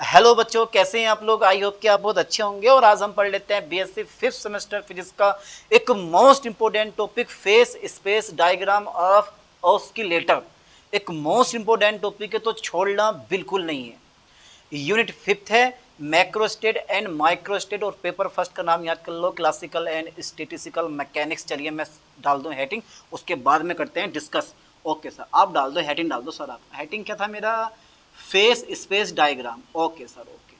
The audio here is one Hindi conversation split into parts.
हेलो बच्चों, कैसे हैं आप लोग। आई होप कि आप बहुत अच्छे होंगे। और आज हम पढ़ लेते हैं बीएससी फिफ्थ सेमेस्टर फिजिक्स का एक most important topic, face space diagram of oscillator. एक मोस्ट इंपोर्टेंट टॉपिक है, तो छोड़ना बिल्कुल नहीं है। यूनिट फिफ्थ है, मैक्रोस्टेट एंड माइक्रोस्टेट। और पेपर फर्स्ट का नाम याद कर लो, क्लासिकल एंड स्टेटिस्टिकल मैकेनिक्स। चलिए मैं डाल दूं हेडिंग, उसके बाद में करते हैं डिस्कस। ओके सर, आप डाल दो हेडिंग, डाल दो सर। आप हेडिंग क्या था मेरा? Face space diagram. Okay sir, okay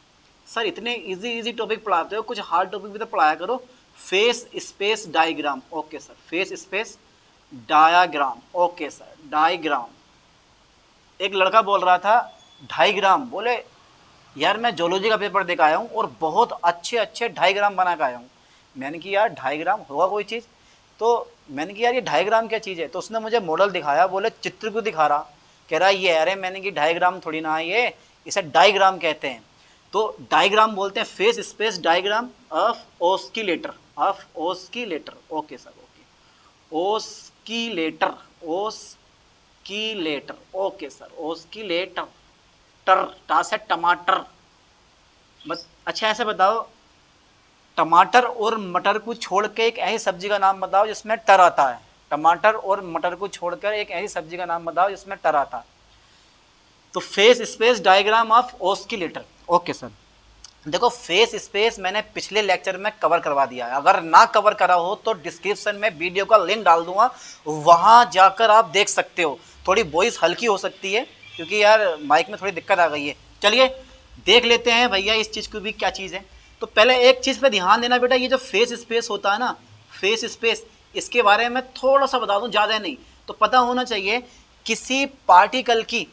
sir. इतने इजी इजी टॉपिक पढ़ाते हो, कुछ हार्ड टॉपिक भी तो पढ़ाया करो। Face space diagram. Okay sir, face space diagram. Okay sir, diagram. एक लड़का बोल रहा था 2.5 ग्राम, बोले यार मैं जोलॉजी का पेपर देकर आया हूँ और बहुत अच्छे अच्छे 2.5 ग्राम बना के आया हूँ। मैंने कि यार 2.5 ग्राम होगा कोई चीज़? तो मैंने कि यार ये 2.5 ग्राम क्या चीज़ है? तो उसने मुझे मॉडल दिखाया, बोले चित्र को दिखा रहा, कह रहा ये अरे। मैंने कि 2.5 ग्राम थोड़ी ना है ये, इसे डायग्राम कहते हैं। तो डायग्राम बोलते हैं face space diagram of oscillator, of oscillator. Okay sir, okay. Oscillator, oscillator. Okay sir, oscillator. टर, टा से टमाटर। बस अच्छा ऐसे बताओ, टमाटर और मटर को छोड़ के एक ऐसी सब्जी का नाम बताओ जिसमें टर आता है। टमाटर और मटर को छोड़कर एक ऐसी सब्जी का नाम बताओ जिसमें टर आता है। तो face space diagram of oscillator. Okay sir. देखो फेस स्पेस मैंने पिछले लेक्चर में कवर करवा दिया है। अगर ना कवर करा हो तो डिस्क्रिप्शन में वीडियो का लिंक डाल दूंगा, वहां जाकर आप देख सकते हो। थोड़ी वॉइस हल्की हो सकती है क्योंकि यार माइक में थोड़ी दिक्कत आ गई है। चलिए देख लेते हैं भैया इस चीज़ की भी क्या चीज़ है। तो पहले एक चीज़ पे ध्यान देना बेटा, ये जो फेस स्पेस होता है ना, फेस स्पेस, इसके बारे में थोड़ा सा बता दूं, ज़्यादा नहीं। तो पता होना चाहिए किसी पार्टिकल की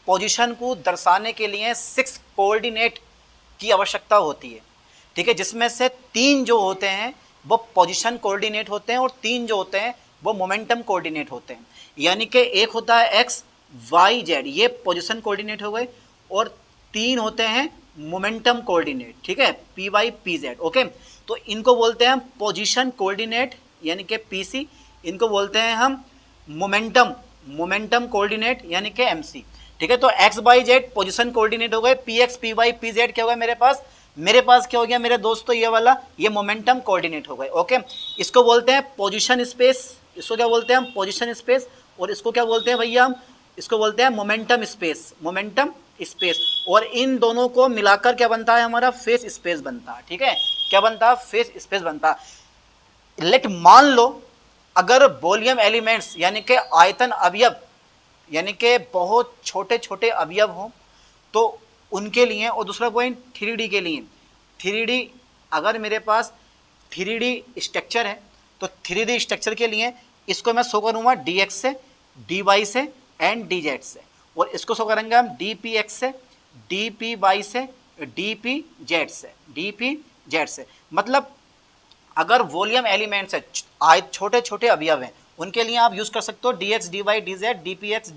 पोजीशन को दर्शाने के लिए 6 कोऑर्डिनेट की आवश्यकता होती है। ठीक है, जिसमें से 3 जो होते हैं वो पोजीशन कोऑर्डिनेट होते हैं और 3 जो होते हैं वो मोमेंटम कोऑर्डिनेट होते हैं। यानी कि एक होता है एक्स वाई जेड, ये पोजीशन कोऑर्डिनेट हो गए, और 3 होते हैं मोमेंटम कोऑर्डिनेट। ठीक है, P Y P Z. Okay, तो इनको बोलते हैं हम पोजीशन कोऑर्डिनेट यानी कि पीसी। इनको बोलते हैं हम मोमेंटम, मोमेंटम कोऑर्डिनेट यानी कि एमसी। ठीक है, तो X by Z position coordinate हो गए, P X P Y P Z क्या हो गया मेरे पास? मेरे पास क्या हो गया मेरे दोस्तों? ये वाला, ये मोमेंटम कोऑर्डिनेट हो गए। ओके, इसको बोलते हैं पोजीशन स्पेस। इसको क्या बोलते हैं हम? Position space. और इसको क्या बोलते हैं भैया हम? इसको बोलते हैं मोमेंटम स्पेस, मोमेंटम स्पेस। और इन दोनों को मिलाकर क्या बनता है हमारा? फेस स्पेस बनता है। ठीक है, क्या बनता है? फेस स्पेस बनता है। लेट मान लो अगर वॉल्यूम एलिमेंट्स यानी कि आयतन अवयव, यानी कि बहुत छोटे छोटे अवयव हों तो उनके लिए, और दूसरा पॉइंट 3D के लिए। 3D, अगर मेरे पास 3D स्ट्रक्चर है तो 3D स्ट्रक्चर के लिए इसको मैं शो करूँगा dx से, dy से एंड dz से। और इसको शो करेंगे हम dpx से, dpy से, dpz से, dpz से। मतलब अगर वॉल्यूम एलिमेंट्स है, छोटे छोटे अवयव हैं, उनके लिए आप यूज कर सकते हो dx dy dz dpx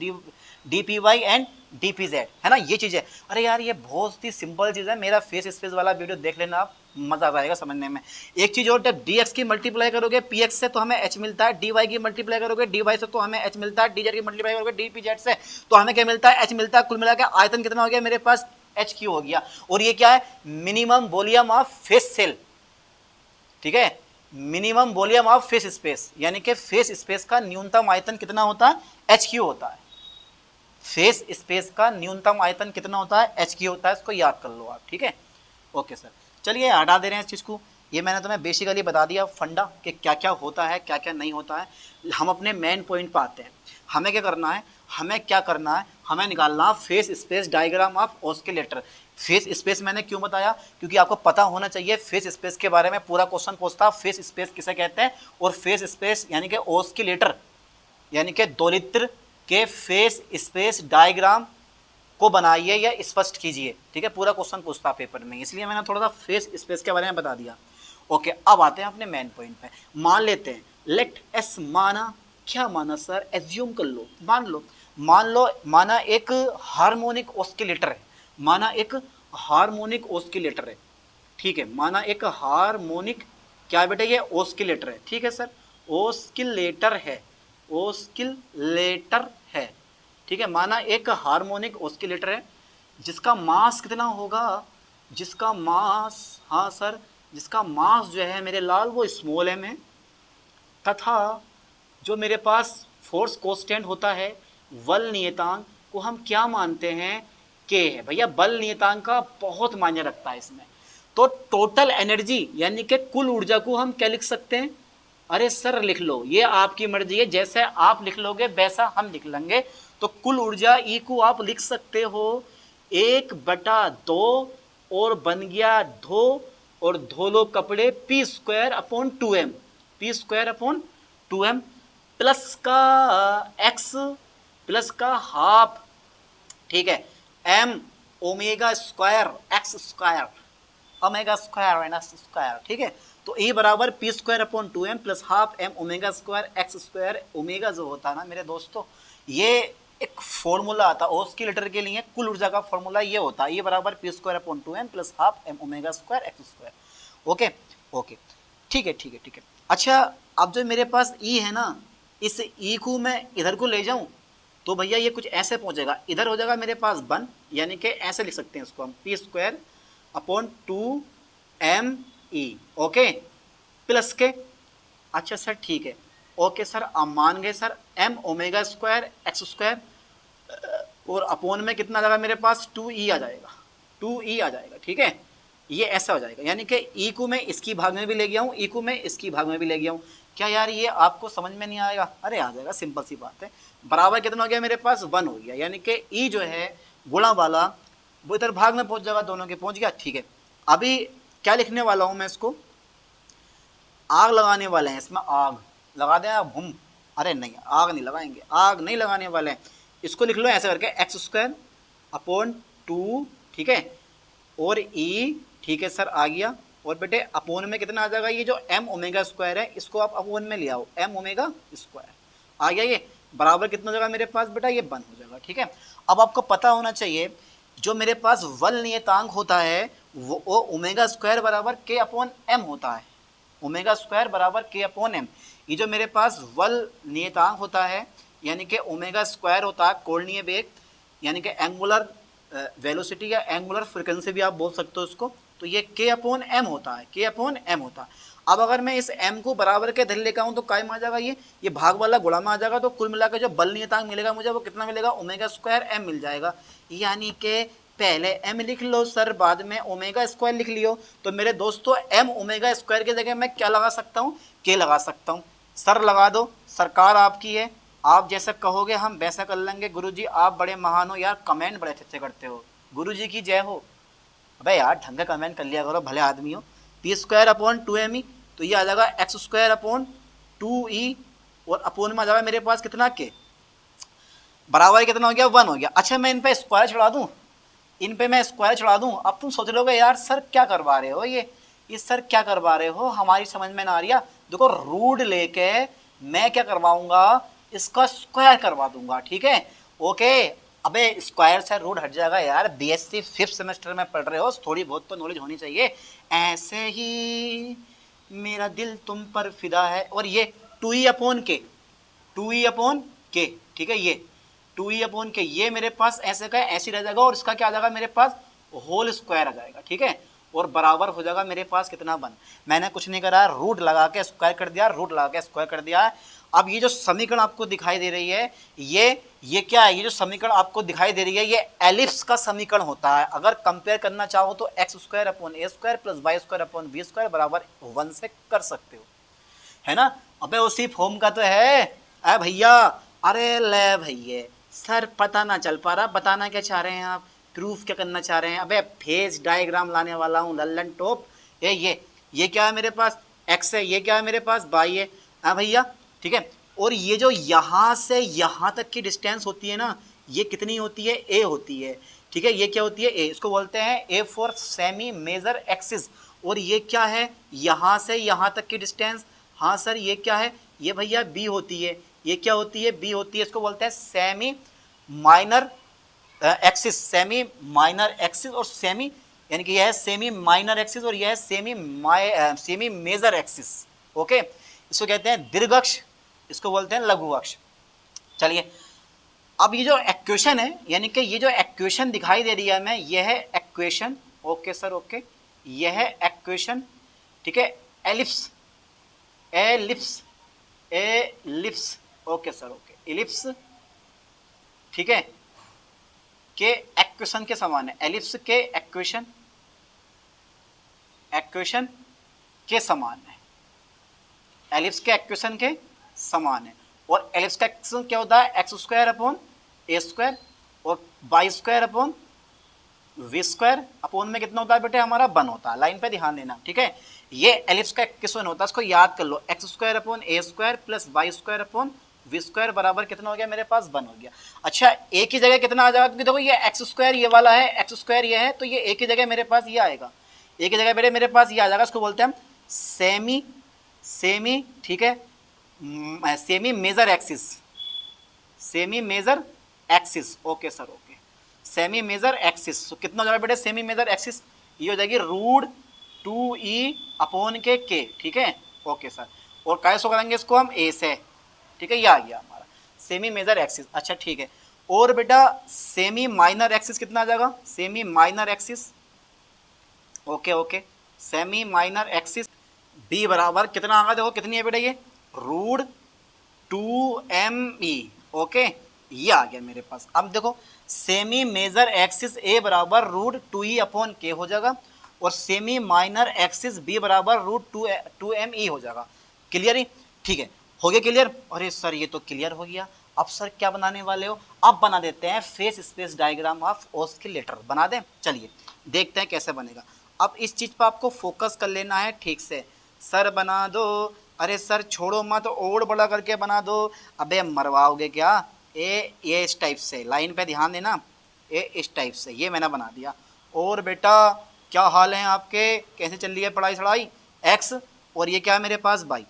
dpy and dpz, है ना। ये चीज़ है। अरे यार ये बहुत ही सिंपल चीज़ है। मेरा फेस स्पेस वाला वीडियो देख लेना आप, मजा आ जाएगा समझने में। एक चीज़ और, जब dx की मल्टीप्लाई करोगे px से तो हमें h मिलता है, dy की मल्टीप्लाई करोगे dy से तो हमें h मिलता है, dz की मल्टीप्लाई करोगे dpz से तो हमें क्या मिलता है? h मिलता है। कुल मिला के आयतन कितना हो गया मेरे पास? h क्यू हो गया। और ये क्या है? Minimum volume of phase cell. ठीक है, minimum volume of phase space, यानी कि फेस स्पेस का न्यूनतम आयतन कितना होता है? एच क्यू होता है। फेस स्पेस का न्यूनतम आयतन कितना होता है? एच क्यू होता है। इसको याद कर लो आप। ठीक है, ओके सर। चलिए हटा दे रहे हैं इस चीज़ को। ये मैंने तुम्हें बेसिकली बता दिया फंडा कि क्या क्या होता है, क्या क्या नहीं होता है। हम अपने मेन पॉइंट पर आते हैं। हमें क्या करना है? हमें क्या करना है? हमें निकालना face space diagram of oscillator. Face space मैंने क्यों बताया? क्योंकि आपको पता होना चाहिए फेस स्पेस के बारे में। पूरा क्वेश्चन पूछता फेस स्पेस किसे कहते हैं, और फेस स्पेस यानी कि ऑस्किलेटर यानी कि दोलित्र के फेस स्पेस डायग्राम को बनाइए या स्पष्ट कीजिए। ठीक है, पूरा क्वेश्चन पूछता पेपर में, इसलिए मैंने थोड़ा सा फेस स्पेस के बारे में बता दिया। ओके, अब आते हैं अपने मेन पॉइंट पे। मान लेते हैं, लेट एस, माना क्या माना सर? एज्यूम कर लो, मान लो, मान लो, माना एक हार्मोनिक ऑस्किलेटर है। माना एक हार्मोनिक ऑस्किलेटर है। ठीक है, माना एक हार्मोनिक क्या है बेटा? ये ऑस्किलेटर है। ठीक है सर, ऑस्किलेटर है, ऑस्किलेटर है। ठीक है, माना एक हार्मोनिक ऑस्किलेटर है। जिसका मास कितना होगा, जिसका मास, हाँ सर, जिसका मास जो है मेरे लाल वो स्मॉल एम है, तथा जो मेरे पास फोर्स कांस्टेंट होता है बल नियतांक को हम क्या मानते हैं, के है। भैया बल नियतांक का बहुत मायने रखता है इसमें। तो टोटल एनर्जी यानी कि कुल ऊर्जा को हम क्या लिख सकते हैं, अरे सर लिख लो, ये आपकी मर्जी है, जैसे आप लिख लोगे वैसा हम लिख लेंगे। तो कुल ऊर्जा ई को आप लिख सकते हो 1/2 और बन गया धो और धो लो कपड़े P²/2m, P²/2m प्लस का x प्लस का हाफ, ठीक है, m omega square x square, omega square minus square, ठीक है। तो ए बराबर P²/2m plus half m omega square x square. Omega जो होता है ना मेरे दोस्तों, ये एक फॉर्मूला आता है ऑस्किलेटर के लिए, कुल ऊर्जा का फॉर्मूला ये होता है, ये बराबर P²/2m plus half m omega square x square. Okay okay, ठीक है ठीक है ठीक है। अच्छा, अब जो मेरे पास ई है ना, इस ई को मैं इधर को ले जाऊं तो भैया ये कुछ ऐसे पहुंचेगा, इधर हो जाएगा मेरे पास 1, यानी कि ऐसे लिख सकते हैं इसको हम P²/2me, ओके, प्लस के, अच्छा सर ठीक है, ओके सर आप मान गए sir, m omega square x square और अपोन में कितना आ जाएगा मेरे पास 2e आ जाएगा, 2e आ जाएगा, ठीक है। ये ऐसा हो जाएगा, यानी कि e को मैं इसकी भाग में भी ले गया हूँ, e को मैं इसकी भाग में भी ले गया हूँ। क्या यार ये आपको समझ में नहीं आएगा, अरे आ जाएगा, सिंपल सी बात है। बराबर कितना हो गया मेरे पास 1 हो गया, यानी कि e जो है गुणा वाला वो इधर भाग में पहुंच जाएगा, दोनों के पहुंच गया, ठीक है। अभी क्या लिखने वाला हूं मैं, इसको आग लगाने वाले हैं, इसमें आग लगा दें आप, भूम, अरे नहीं आग नहीं लगाएंगे, आग नहीं लगाने वाले हैं। इसको लिख लो ऐसे करके x²/2, ठीक है, और e, ठीक है सर आ गया, और बेटे अपोन में कितना आ जाएगा, ये जो m ओमेगा स्क्वायर है इसको आप अपोन में ले आओ, m ओमेगा स्क्वायर आ गया, ये बराबर कितना हो जाएगा मेरे पास बेटा, ये 1 हो जाएगा, ठीक है। अब आपको पता होना चाहिए जो मेरे पास बल नियतांक होता है वो ओमेगा स्क्वायर बराबर k/m होता है, ओमेगा स्क्वायर बराबर k/m। ये जो मेरे पास बल नियतांक होता है यानी कि ओमेगा स्क्वायर होता है कोणीय वेग, यानी कि एंगुलर वेलोसिटी या एंगुलर फ्रीक्वेंसी भी आप बोल सकते हो इसको, तो ये k/m होता है, k/m होता है। अब अगर मैं इस m को बराबर के धर लेकर आऊँ तो काय में आ जाएगा, ये भाग वाला गुणा में आ जाएगा, तो कुल मिलाकर जो बल नियतांक मिलेगा मुझे वो कितना मिलेगा, ओमेगा स्क्वायर m मिल जाएगा। यानी कि पहले m लिख लो सर, बाद में ओमेगा स्क्वायर लिख लियो। तो मेरे दोस्तों m ओमेगा स्क्वायर की जगह मैं क्या लगा सकता हूँ, k लगा सकता हूँ। सर लगा दो, सरकार आपकी है, आप जैसा कहोगे हम वैसा कर लेंगे। गुरुजी आप बड़े महान हो यार, कमेंट बड़े अच्छे करते हो, गुरुजी की जय हो। अबे यार ढंग का कमेंट कर लिया करो, भले आदमी हो। P²/2me, तो ये आ जाएगा x²/2e, और अपोन में आ जाएगा मेरे पास कितना के, बराबर कितना हो गया 1 हो गया। अच्छा मैं इन पे स्क्वायर चढ़ा दूं, इन पे मैं स्क्वायर चढ़ा दूं, अब तुम सोच लोगे यार सर क्या करवा रहे हो, ये सर क्या करवा रहे हो, हमारी समझ में ना आ रही है। देखो रूट लेके मैं क्या करवाऊंगा, इसका स्क्वायर करवा दूंगा, ठीक है, ओके। अबे स्क्वायर से रूट हट जाएगा यार, बीएससी 5th सेमेस्टर में पढ़ रहे हो, थोड़ी बहुत तो नॉलेज होनी चाहिए। ऐसे ही मेरा दिल तुम पर फिदा है, और ये 2e/k, 2e/k, ठीक है, ये 2e/k ये मेरे पास ऐसे का ऐसे रह जाएगा, और इसका क्या आ जाएगा मेरे पास होल स्क्वायर आ जाएगा, ठीक है, और बराबर हो जाएगा मेरे पास कितना 1। मैंने कुछ नहीं करा, रूट लगा के स्क्वायर कर दिया, रूट लगा के स्क्वायर कर दिया। अब ये जो समीकरण आपको दिखाई दे रही है, ये क्या है, ये जो समीकरण आपको दिखाई दे रही है ये एलिप्स का समीकरण होता है। अगर कंपेयर करना चाहो तो x² प्लस y² बराबर 1 से कर सकते हो, है ना। अबे उसी फॉर्म का तो है, अरे भैया, अरे ले भैया सर पता ना चल पा रहा, बताना क्या चाह रहे हैं आप, प्रूफ क्या करना चाह रहे हैं। अबे फेज डायग्राम लाने वाला हूँ लल्लन टॉप। ये क्या है मेरे पास x है, ये क्या है मेरे पास y है, हाँ भैया, ठीक है। और ये जो यहाँ से यहाँ तक की डिस्टेंस होती है ना, ये कितनी होती है, a होती है, ठीक है, ये क्या होती है a, इसको बोलते हैं a for semi major axis. और ये क्या है, यहाँ से यहाँ तक की डिस्टेंस, हाँ सर ये क्या है, ये भैया b होती है, ये क्या होती है, b होती है, इसको बोलते हैं semi minor axis, semi minor axis, और सेमी यानी कि यह है सेमी माइनर एक्सिस और यह है सेमी मेजर एक्सिस, ओके। इसको कहते हैं दीर्घ अक्ष, इसको बोलते हैं लघु अक्ष। चलिए अब ये जो इक्वेशन है, यानी कि ये जो इक्वेशन दिखाई दे रही है हमें, यह है इक्वेशन। ओके सर, ओके, यह है इक्वेशन, ठीक है। Ellipse, ellipse, ellipse, okay sir, okay, ellipse, ठीक है, के इक्वेशन के समान है। एलिप्स के इक्वेशन, इक्वेशन के समान है, एलिप्स के इक्वेशन के समान है। और एलिप्स का इक्वेशन क्या होता है? एक्स स्क्वायर अपॉन ए स्क्वायर और Y square upon we square upon में कितना होता है बेटे? हमारा 1 होता है। लाइन पे ध्यान देना, ठीक है। ये एलिप्स का इक्वेशन होता है, इसको याद कर लो। X square upon A square plus y square upon we square बराबर कितना हो गया मेरे पास? 1 हो गया। अच्छा, एक ही जगह कितना आ जाएगा? क्योंकि देखो ये एक्स स्क्वायर ये वाला है, एक्स स्क्वायर ये है, तो ये एक ही जगह मेरे पास ये आएगा, एक ही जगह बेटे मेरे पास ये आ जाएगा। इसको बोलते हैं हम सेमी, सेमी, ठीक है, semi major axis, semi major axis. Okay sir, okay, semi major axis. तो कितना हो जाएगा बेटे सेमी मेजर एक्सिस? ये हो जाएगी √2e अपॉन के, ठीक है। ओके सर, और कैसे करेंगे इसको हम? ए से, ठीक है, ये आ गया हमारा सेमी मेजर एक्सिस। अच्छा ठीक है, और बेटा सेमी माइनर एक्सिस कितना आ जाएगा? Semi minor axis, okay okay, semi minor axis B बराबर कितना आ गया? देखो कितनी है बेटा ये? √2me, ओके, ये आ गया मेरे पास। अब देखो सेमी मेजर एक्सिस ए बराबर √2e अपॉन के हो जाएगा, और सेमी माइनर एक्सिस बी बराबर √2me हो जाएगा। क्लियर ही? ठीक है, हो गया क्लियर? अरे सर ये तो क्लियर हो गया। अब सर क्या बनाने वाले हो? अब बना देते हैं face space diagram of oscillator. बना दें? चलिए देखते हैं कैसे बनेगा। अब इस चीज़ पर आपको फोकस कर लेना है ठीक से। सर बना दो, अरे सर छोड़ो मत, और बड़ा करके बना दो। अबे मरवाओगे क्या? ये इस टाइप से, लाइन पे ध्यान देना, ये इस टाइप से, ये मैंने बना दिया। और बेटा क्या हाल है आपके? कैसे चल रही है पढ़ाई सढ़ाई? एक्स, और ये क्या है मेरे पास? बाई।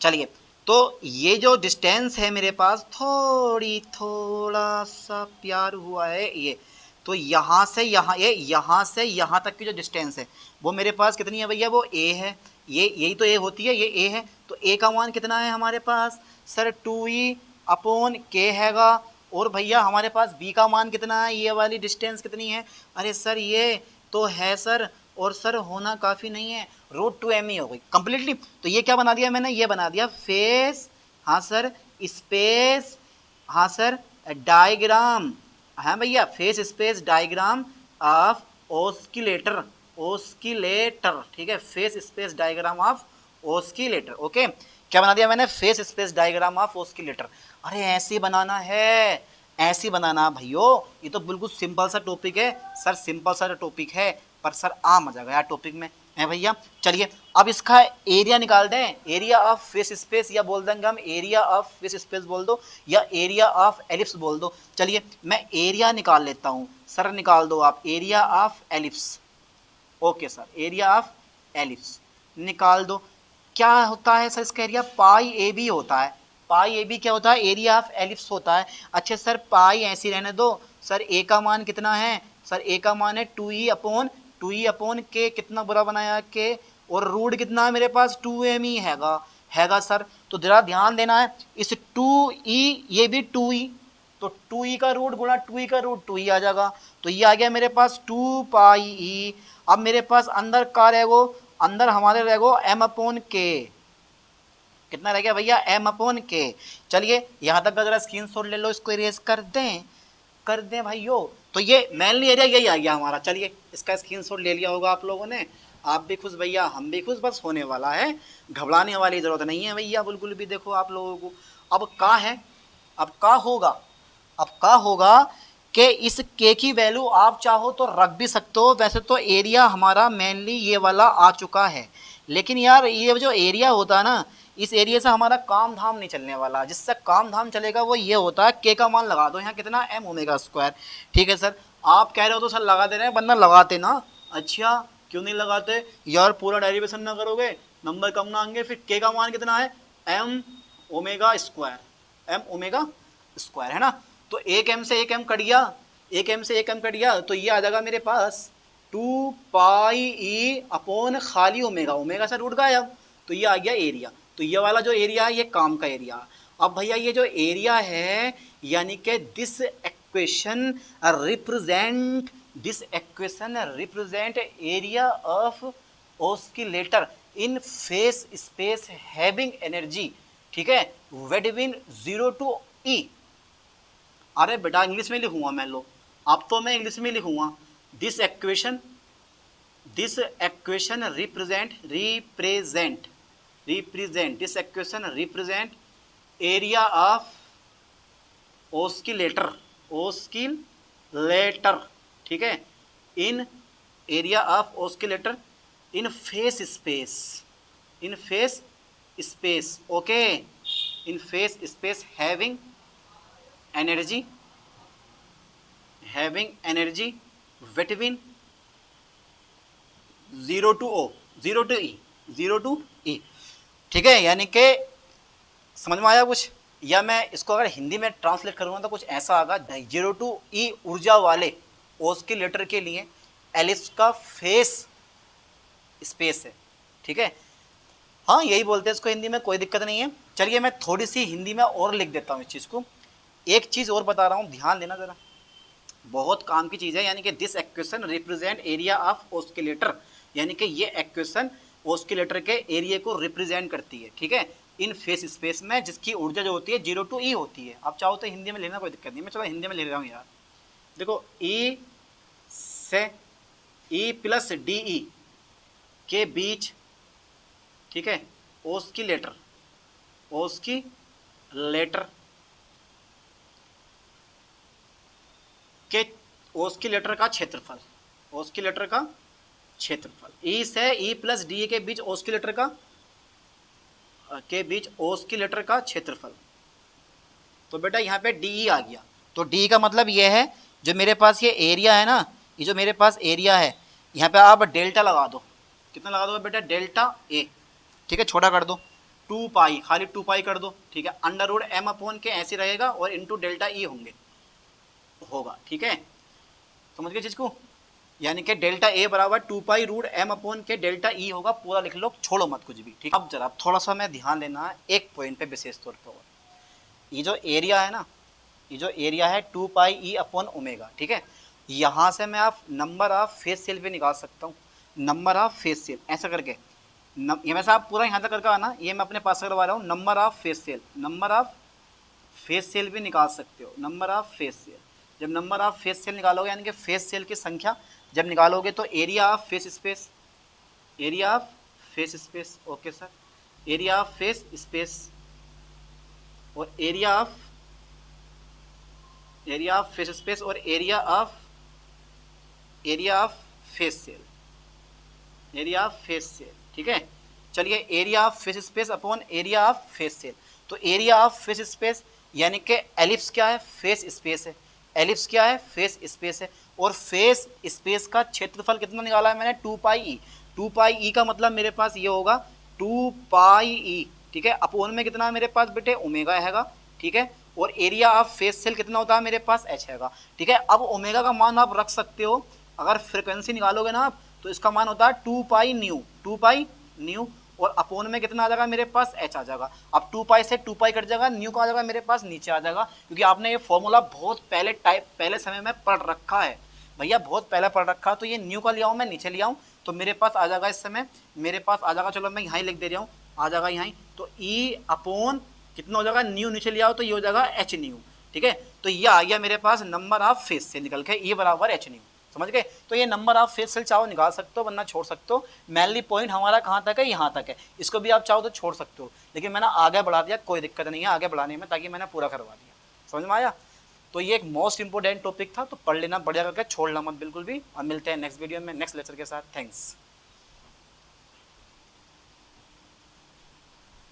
चलिए, तो ये जो डिस्टेंस है मेरे पास, थोड़ा सा प्यार हुआ है ये, तो यहाँ से यहाँ, ये यहाँ से यहाँ तक की जो डिस्टेंस है वो मेरे पास कितनी है भैया? वो ए है। ये यही तो ए होती है, ये ए है। तो ए का मान कितना है हमारे पास? सर 2e अपॉन के हैगा। और भैया हमारे पास बी का मान कितना है? ये वाली डिस्टेंस कितनी है? अरे सर ये तो है सर, और सर होना काफ़ी नहीं है, √2me हो गई कंप्लीटली। तो ये क्या बना दिया मैंने? ये बना दिया फेस, हाँ सर, स्पेस, हाँ सर, डायग्राम, हाँ भैया, face space diagram of oscillator, oscillator, ठीक है, face space diagram of oscillator. Okay, क्या बना दिया मैंने? Face space diagram of oscillator. अरे ऐसे बनाना है, ऐसे बनाना भैयो, ये तो बिल्कुल सिंपल सा टॉपिक है सर, सिंपल सा टॉपिक है, पर सर आ मजा गया टॉपिक में है भैया। चलिए अब इसका एरिया निकाल दें, एरिया ऑफ फेस स्पेस, या बोल देंगे हम एरिया ऑफ फेस स्पेस बोल दो, या एरिया ऑफ एलिप्स बोल दो। चलिए मैं एरिया निकाल लेता हूँ, सर निकाल दो आप area of ellipse. Okay sir, area of ellipse निकाल दो। क्या होता है सर इसका एरिया? पाई ए बी होता है। पाई ए बी क्या होता है? एरिया ऑफ एलिप्स होता है। अच्छा सर पाई ऐसी रहने दो। सर ए का मान कितना है? सर ए का मान है 2e अपॉन के, कितना बुरा बनाया के, और रूट कितना है मेरे पास? 2me हैगा सर। तो जरा ध्यान देना है, इस 2e, ये भी 2e, तो 2e का रूट गुणा 2e का रूट 2e आ जाएगा। तो ये आ गया मेरे पास 2 पाई e। अब मेरे पास अंदर का रहेगो, अंदर हमारे रहेगो m अपॉन के, कितना रह गया भैया? m अपॉन के। चलिए यहाँ तक का जरा स्क्रीनशॉट ले लो, इसको इरेज कर दें भाइयों। तो ये मेनली एरिया यही आ गया हमारा। चलिए इसका स्क्रीनशॉट ले लिया होगा आप लोगों ने, आप भी खुश भैया, हम भी खुश, बस होने वाला है, घबराने वाली ज़रूरत नहीं है भैया बिल्कुल भी। देखो आप लोगों को अब का है, अब का होगा कि इस के की वैल्यू आप चाहो तो रख भी सकते हो। वैसे तो एरिया हमारा मेनली ये वाला आ चुका है, लेकिन यार ये जो एरिया होता है ना, इस एरिया से हमारा काम धाम नहीं चलने वाला। जिससे काम धाम चलेगा वो ये होता है, के का मान लगा दो यहाँ कितना? m omega square. ठीक है सर, आप कह रहे हो तो सर लगा दे रहे हैं, वरना लगाते ना। अच्छा क्यों नहीं लगाते यार? पूरा डेरिवेशन ना करोगे, नंबर कम ना आएंगे। फिर के का मान कितना है? m ओमेगा स्क्वायर है ना। तो एक m से एक m कट गया, एक m से एक m कट गया, तो ये आ जाएगा मेरे पास 2 पाई e अपॉन खाली ओमेगा, ओमेगा से रूट गायब, तो ये आ गया एरिया। तो ये वाला जो एरिया है ये काम का एरिया। अब भैया ये जो एरिया है यानी कि this equation represent area of oscillator in phase space having energy, ठीक है, बिटवीन 0 to E। अरे बेटा इंग्लिश में लिखूंगा मैं, लो अब तो मैं इंग्लिश में लिखूंगा। This equation represent this equation represent area of oscillator, ठीक है, in area of oscillator in phase space, okay, in phase space having energy between 0 to E, ठीक है। यानी कि समझ में आया कुछ, या मैं इसको अगर हिंदी में ट्रांसलेट करूँगा तो कुछ ऐसा आएगा, 0 to E ऊर्जा वाले ऑस्किलेटर के लिए एलिप्स का फेस स्पेस है, ठीक है। हाँ यही बोलते हैं इसको हिंदी में, कोई दिक्कत नहीं है। चलिए मैं थोड़ी सी हिंदी में और लिख देता हूँ इस चीज़ को। एक चीज़ और बता रहा हूँ, ध्यान देना ज़रा, बहुत काम की चीज़ है। यानी कि this equation represent area of oscillator, यानी कि ये एक्वेशन ऑस्किलेटर के एरिया को रिप्रेजेंट करती है, ठीक है, इन फेस स्पेस में, जिसकी ऊर्जा जो होती है 0 to E होती है। आप चाहो तो हिंदी में लेना, कोई दिक्कत नहीं, मैं चलो हिंदी में ले रहा हूँ यार। देखो E से E प्लस DE के बीच, ठीक है, ऑस्किलेटर के ऑस्किलेटर का क्षेत्रफल, E से E प्लस DE के बीच ऑस्किलेटर का क्षेत्रफल। तो बेटा यहाँ पे DE आ गया, तो DE का मतलब ये है जो मेरे पास ये एरिया है ना, ये जो मेरे पास एरिया है, यहाँ पे आप डेल्टा लगा दो। कितना लगा दो बेटा? डेल्टा A, ठीक है, छोटा कर दो, 2 पाई, खाली 2 पाई कर दो, ठीक है, √m/k ऐसे रहेगा और इंटू डेल्टा E होगा, ठीक है, समझ गए चीज को। यानी कि डेल्टा A बराबर 2 पाई √m/k डेल्टा E होगा, पूरा लिख लो, छोड़ो मत कुछ भी, ठीक। अब जरा थोड़ा सा मैं ध्यान देना है एक पॉइंट पे विशेष तौर पर, ये जो एरिया है ना, ये जो एरिया है 2 पाई E/ω, ठीक है, यहाँ से मैं आप नंबर ऑफ फेस सेल भी निकाल सकता हूँ, नंबर ऑफ फेस सेल ऐसा करके, ये वैसे आप पूरा यहाँ तक करके आना, ये मैं अपने पास करवा रहा हूँ, नंबर ऑफ फेस सेल भी निकाल सकते हो, नंबर ऑफ फेस सेल। जब नंबर ऑफ फेस सेल निकालोगे यानी कि फेस सेल की संख्या जब निकालोगे तो area of phase space, okay sir, area of phase space और एरिया ऑफ फेस स्पेस और एरिया ऑफ फेस सेल, ठीक है। चलिए area of phase space upon area of phase cell, तो एरिया ऑफ फेस स्पेस यानी कि एलिप्स क्या है? फेस स्पेस है, एलिप्स क्या है? फेस स्पेस है, और फेस स्पेस का क्षेत्रफल कितना निकाला है मैंने? 2 पाई ई। 2 पाई ई का मतलब मेरे पास ये होगा 2 पाई ई, ठीक है, अपॉन में कितना मेरे पास बेटे? ओमेगा हैगा, ठीक है, और एरिया ऑफ फेस सेल कितना होता है मेरे पास? एच हैगा, ठीक है। अब ओमेगा का मान आप रख सकते हो, अगर फ्रिक्वेंसी निकालोगे ना आप तो इसका मान होता है 2 पाई न्यू, और अपोन में कितना आ जाएगा मेरे पास? एच आ जाएगा। अब 2 पाई से 2 पाई कट जाएगा, न्यू का आ जाएगा मेरे पास नीचे आ जाएगा, क्योंकि आपने ये फॉर्मूला बहुत पहले समय में पढ़ रखा है भैया, बहुत पहले पढ़ रखा। तो ये न्यू का ले आऊँ मैं, नीचे ले आऊँ तो मेरे पास आ जाएगा, इस समय मेरे पास आ जाएगा, चलो मैं यहाँ लिख दे रहा हूँ, आ जाएगा यहाँ, तो ई अपॉन कितना हो जाएगा? न्यू नीचे ले आओ तो ये हो जाएगा एच न्यू, ठीक है। तो ये आ गया मेरे पास नंबर ऑफ फेस से निकल के, ई बराबर एच न्यू, समझ गए। तो ये नंबर ऑफ फेस सेल चाहो निकाल सकते हो वरना छोड़ सकते हो। मेनली पॉइंट हमारा कहाँ तक है? यहाँ तक है, इसको भी आप चाहो तो छोड़ सकते हो, लेकिन मैंने आगे बढ़ा दिया, कोई दिक्कत नहीं है आगे बढ़ाने में, ताकि मैंने पूरा करवा दिया, समझ में आया। तो ये एक मोस्ट इंपोर्टेंट टॉपिक था, तो पढ़ लेना बढ़िया करके, छोड़ना मत बिल्कुल भी। और मिलते हैं नेक्स्ट वीडियो में नेक्स्ट लेक्चर के साथ। थैंक्स।